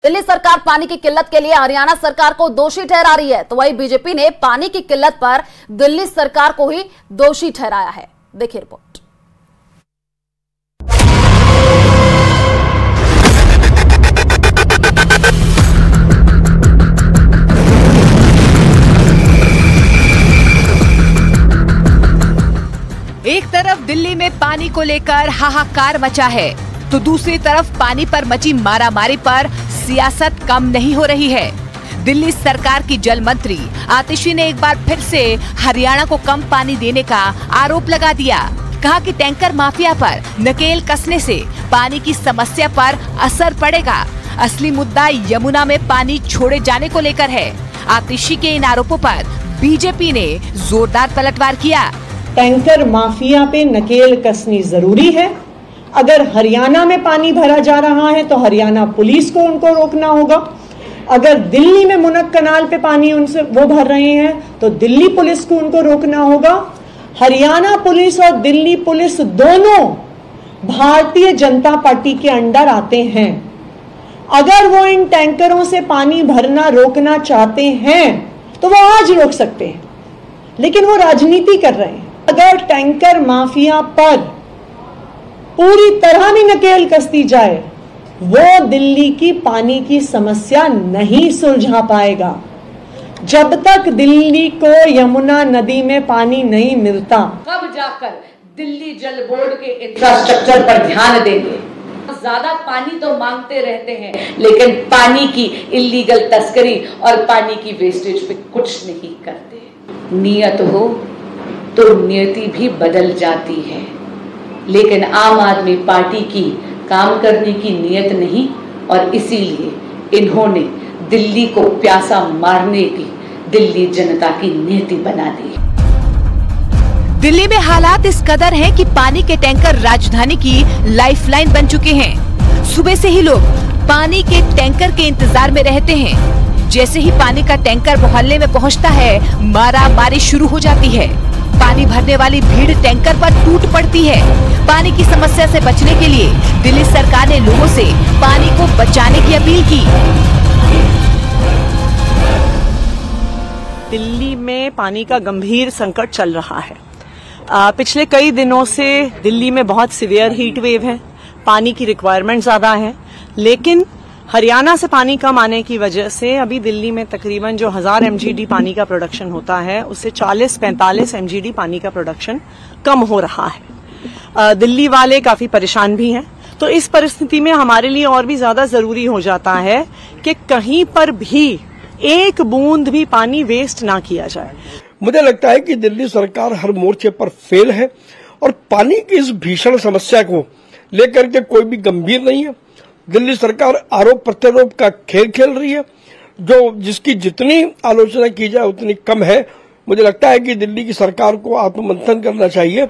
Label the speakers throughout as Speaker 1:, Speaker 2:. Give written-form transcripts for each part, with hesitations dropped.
Speaker 1: दिल्ली सरकार पानी की किल्लत के लिए हरियाणा सरकार को दोषी ठहरा रही है, तो वहीं बीजेपी ने पानी की किल्लत पर दिल्ली सरकार को ही दोषी ठहराया है। देखिए रिपोर्ट।
Speaker 2: एक तरफ दिल्ली में पानी को लेकर हाहाकार मचा है, तो दूसरी तरफ पानी पर मची मारामारी पर सियासत कम नहीं हो रही है। दिल्ली सरकार की जल मंत्री आतिशी ने एक बार फिर से हरियाणा को कम पानी देने का आरोप लगा दिया। कहा कि टैंकर माफिया पर नकेल कसने से पानी की समस्या पर असर पड़ेगा। असली मुद्दा यमुना में पानी छोड़े जाने को लेकर है। आतिशी के इन आरोपों पर बीजेपी ने जोरदार पलटवार किया।
Speaker 3: टैंकर माफिया पे नकेल कसनी जरूरी है। अगर हरियाणा में पानी भरा जा रहा है तो हरियाणा पुलिस को उनको रोकना होगा। अगर दिल्ली में मुनक कनाल पे पानी उनसे वो भर रहे हैं तो दिल्ली पुलिस को उनको रोकना होगा। हरियाणा पुलिस और दिल्ली पुलिस दोनों भारतीय जनता पार्टी के अंडर आते हैं। अगर वो इन टैंकरों से पानी भरना रोकना चाहते हैं तो वो आज रोक सकते हैं, लेकिन वो राजनीति कर रहे हैं। अगर टैंकर माफिया पर पूरी तरह भी नकेल कस दी जाए, वो दिल्ली की पानी की समस्या नहीं सुलझा पाएगा। जब तक दिल्ली को यमुना नदी में पानी नहीं मिलता,
Speaker 4: कब जाकर दिल्ली जल बोर्ड के इंफ्रास्ट्रक्चर पर ध्यान देंगे। ज्यादा पानी तो मांगते रहते हैं, लेकिन पानी की इल्लीगल तस्करी और पानी की वेस्टेज पे कुछ नहीं करते। नियत हो तो नियति भी बदल जाती है, लेकिन आम आदमी पार्टी की काम करने की नियत नहीं, और इसीलिए इन्होंने दिल्ली को प्यासा मारने की दिल्ली जनता की नीति बना दी।
Speaker 2: दिल्ली में हालात इस कदर हैं कि पानी के टैंकर राजधानी की लाइफलाइन बन चुके हैं। सुबह से ही लोग पानी के टैंकर के इंतजार में रहते हैं। जैसे ही पानी का टैंकर मोहल्ले में पहुंचता है, मारामारी शुरू हो जाती है। पानी भरने वाली भीड़ टैंकर पर टूट पड़ती है। पानी की समस्या से बचने के लिए दिल्ली सरकार ने लोगों से पानी को बचाने की अपील की।
Speaker 3: दिल्ली में पानी का गंभीर संकट चल रहा है। पिछले कई दिनों से दिल्ली में बहुत सीवियर हीट वेव है, पानी की रिक्वायरमेंट ज्यादा है, लेकिन हरियाणा से पानी कम आने की वजह से अभी दिल्ली में तकरीबन जो 1000 MGD पानी का प्रोडक्शन होता है, उससे 40-45 MGD पानी का प्रोडक्शन कम हो रहा है। दिल्ली वाले काफी परेशान भी हैं। तो इस परिस्थिति में हमारे लिए और भी ज्यादा जरूरी हो जाता है कि कहीं पर भी एक बूंद भी पानी वेस्ट ना किया जाए।
Speaker 5: मुझे लगता है कि दिल्ली सरकार हर मोर्चे पर फेल है और पानी की इस भीषण समस्या को लेकर के कोई भी गंभीर नहीं है। दिल्ली सरकार आरोप प्रत्यारोप का खेल खेल रही है, जो जिसकी जितनी आलोचना की जाए उतनी कम है। मुझे लगता है कि दिल्ली की सरकार को आत्ममंथन करना चाहिए।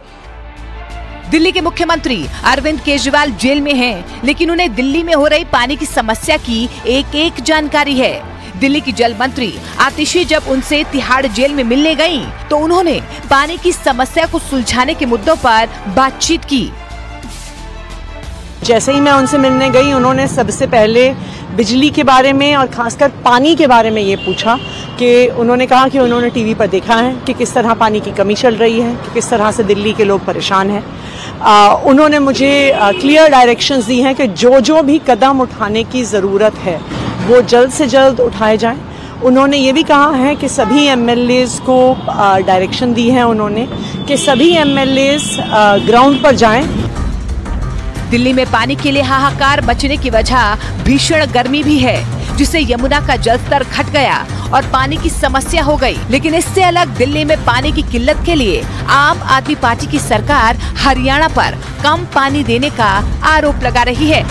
Speaker 2: दिल्ली के मुख्यमंत्री अरविंद केजरीवाल जेल में हैं, लेकिन उन्हें दिल्ली में हो रही पानी की समस्या की एक एक जानकारी है। दिल्ली की जल मंत्री आतिशी जब उनसे तिहाड़ जेल में मिलने गईं, तो उन्होंने पानी की समस्या को सुलझाने के मुद्दों पर बातचीत की।
Speaker 3: जैसे ही मैं उनसे मिलने गई, उन्होंने सबसे पहले बिजली के बारे में और खासकर पानी के बारे में ये पूछा कि उन्होंने कहा कि उन्होंने टीवी पर देखा है कि किस तरह पानी की कमी चल रही है, कि किस तरह से दिल्ली के लोग परेशान हैं। उन्होंने मुझे क्लियर डायरेक्शंस दी हैं कि जो जो भी कदम उठाने की ज़रूरत है वो जल्द से जल्द उठाए जाएं। उन्होंने ये भी कहा है कि सभी MLAs को डायरेक्शन दी है उन्होंने कि सभी MLAs ग्राउंड पर जाएं।
Speaker 2: दिल्ली में पानी के लिए हाहाकार मचने की वजह भीषण गर्मी भी है, जिससे यमुना का जलस्तर घट गया और पानी की समस्या हो गई। लेकिन इससे अलग दिल्ली में पानी की किल्लत के लिए आम आदमी पार्टी की सरकार हरियाणा पर कम पानी देने का आरोप लगा रही है।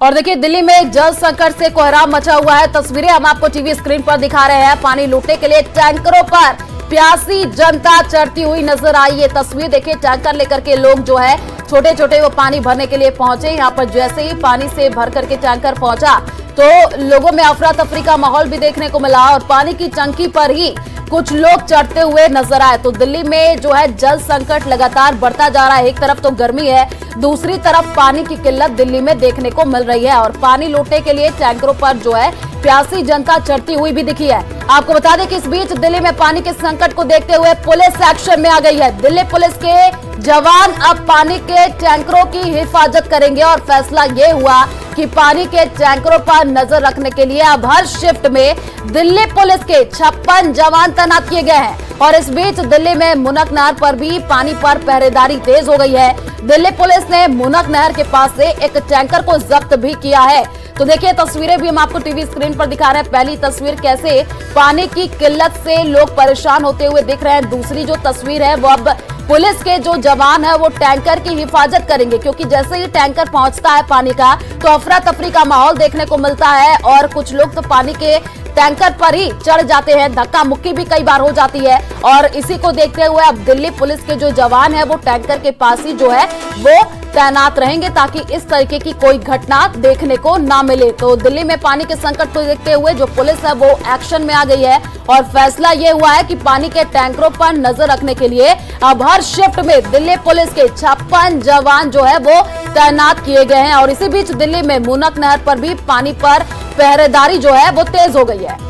Speaker 1: और देखिए, दिल्ली में जल संकट से कोहराम मचा हुआ है। तस्वीरें हम आपको टीवी स्क्रीन पर दिखा रहे हैं। पानी लूटने के लिए टैंकरों पर प्यासी जनता चढ़ती हुई नजर आई। ये तस्वीर देखिए, टैंकर लेकर के लोग जो है छोटे छोटे वो पानी भरने के लिए पहुंचे। यहाँ पर जैसे ही पानी से भर करके टैंकर पहुंचा, तो लोगों में अफरा तफरी का माहौल भी देखने को मिला और पानी की टंकी पर ही कुछ लोग चढ़ते हुए नजर आए। तो दिल्ली में जो है जल संकट लगातार बढ़ता जा रहा है। एक तरफ तो गर्मी है, दूसरी तरफ पानी की किल्लत दिल्ली में देखने को मिल रही है और पानी लूटने के लिए टैंकरों पर जो है प्यासी जनता चढ़ती हुई भी दिखी है। आपको बता दें कि इस बीच दिल्ली में पानी के संकट को देखते हुए पुलिस एक्शन में आ गई है। दिल्ली पुलिस के जवान अब पानी के टैंकरों की हिफाजत करेंगे और फैसला ये हुआ कि पानी के टैंकरों पर नजर रखने के लिए अब हर शिफ्ट में दिल्ली पुलिस के 56 जवान तैनात किए गए हैं। और इस बीच दिल्ली में मुनक नहर पर भी पानी पर पहरेदारी तेज हो गई है। दिल्ली पुलिस ने मुनक नहर के पास से एक टैंकर को जब्त भी किया है। तो देखिए तस्वीरें भी हम आपको टीवी स्क्रीन पर दिखा रहे हैं। पहली तस्वीर कैसे पानी की किल्लत से लोग परेशान होते हुए दिख रहे हैं। दूसरी जो तस्वीर है वो अब पुलिस के जो जवान है वो टैंकर की हिफाजत करेंगे, क्योंकि जैसे ही टैंकर पहुंचता है पानी का तो अफरा तफरी का माहौल देखने को मिलता है और कुछ लोग तो पानी के टैंकर पर ही चढ़ जाते हैं, धक्का मुक्की भी कई बार हो जाती है। और इसी को देखते हुए अब दिल्ली पुलिस के जो जवान है वो टैंकर के पास ही जो है वो तैनात रहेंगे ताकि इस तरीके की कोई घटना देखने को ना मिले। तो दिल्ली में पानी के संकट को देखते हुए जो पुलिस है वो एक्शन में आ गई है और फैसला ये हुआ है कि पानी के टैंकरों पर नजर रखने के लिए अब हर शिफ्ट में दिल्ली पुलिस के 56 जवान जो है वो तैनात किए गए हैं। और इसी बीच दिल्ली में मुनक नहर पर भी पानी पर पहरेदारी जो है वो तेज हो गई है।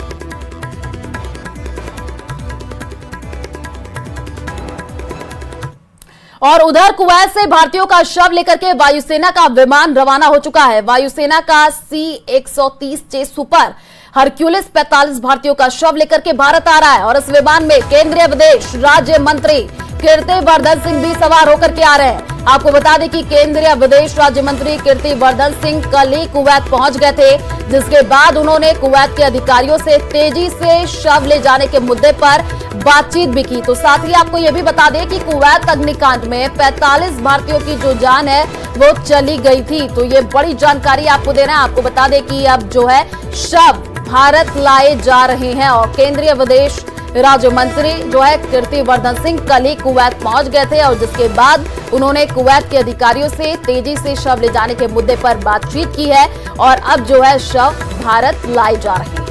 Speaker 1: और उधर कुवैत से भारतीयों का शव लेकर के वायुसेना का विमान रवाना हो चुका है। वायुसेना का C-130J सुपर हरक्यूलिस 45 भारतीयों का शव लेकर के भारत आ रहा है और इस विमान में केंद्रीय विदेश राज्य मंत्री कीर्तिवर्धन सिंह भी सवार होकर के आ रहे हैं। आपको बता दें कि केंद्रीय विदेश राज्य मंत्री कीर्तिवर्धन सिंह कल ही कुवैत पहुंच गए थे, जिसके बाद उन्होंने कुवैत के अधिकारियों से तेजी से शव ले जाने के मुद्दे पर बातचीत भी की। तो साथ ही आपको यह भी बता दें कि कुवैत अग्निकांड में 45 भारतीयों की जो जान है वो चली गई थी। तो ये बड़ी जानकारी आपको दे रहे हैं। आपको बता दें कि अब जो है शव भारत लाए जा रहे हैं और केंद्रीय विदेश राज्य मंत्री जो है कीर्तिवर्धन सिंह कल ही कुवैत पहुंच गए थे और जिसके बाद उन्होंने कुवैत के अधिकारियों से तेजी से शव ले जाने के मुद्दे पर बातचीत की है और अब जो है शव भारत लाए जा रहे हैं।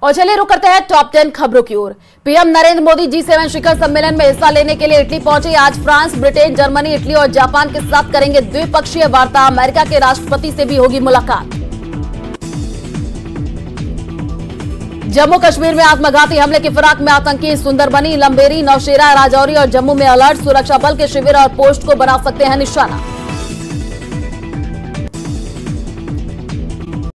Speaker 1: और चलिए रुक करते हैं टॉप 10 खबरों की ओर। पीएम नरेंद्र मोदी G7 शिखर सम्मेलन में हिस्सा लेने के लिए इटली पहुंचे। आज फ्रांस, ब्रिटेन, जर्मनी, इटली और जापान के साथ करेंगे द्विपक्षीय वार्ता। अमेरिका के राष्ट्रपति से भी होगी मुलाकात। जम्मू कश्मीर में आत्मघाती हमले की फिराक में आतंकी सुंदरबनी, लंबेरी, नौशेरा, राजौरी और जम्मू में अलर्ट। सुरक्षा बल के शिविर और पोस्ट को बना सकते हैं निशाना।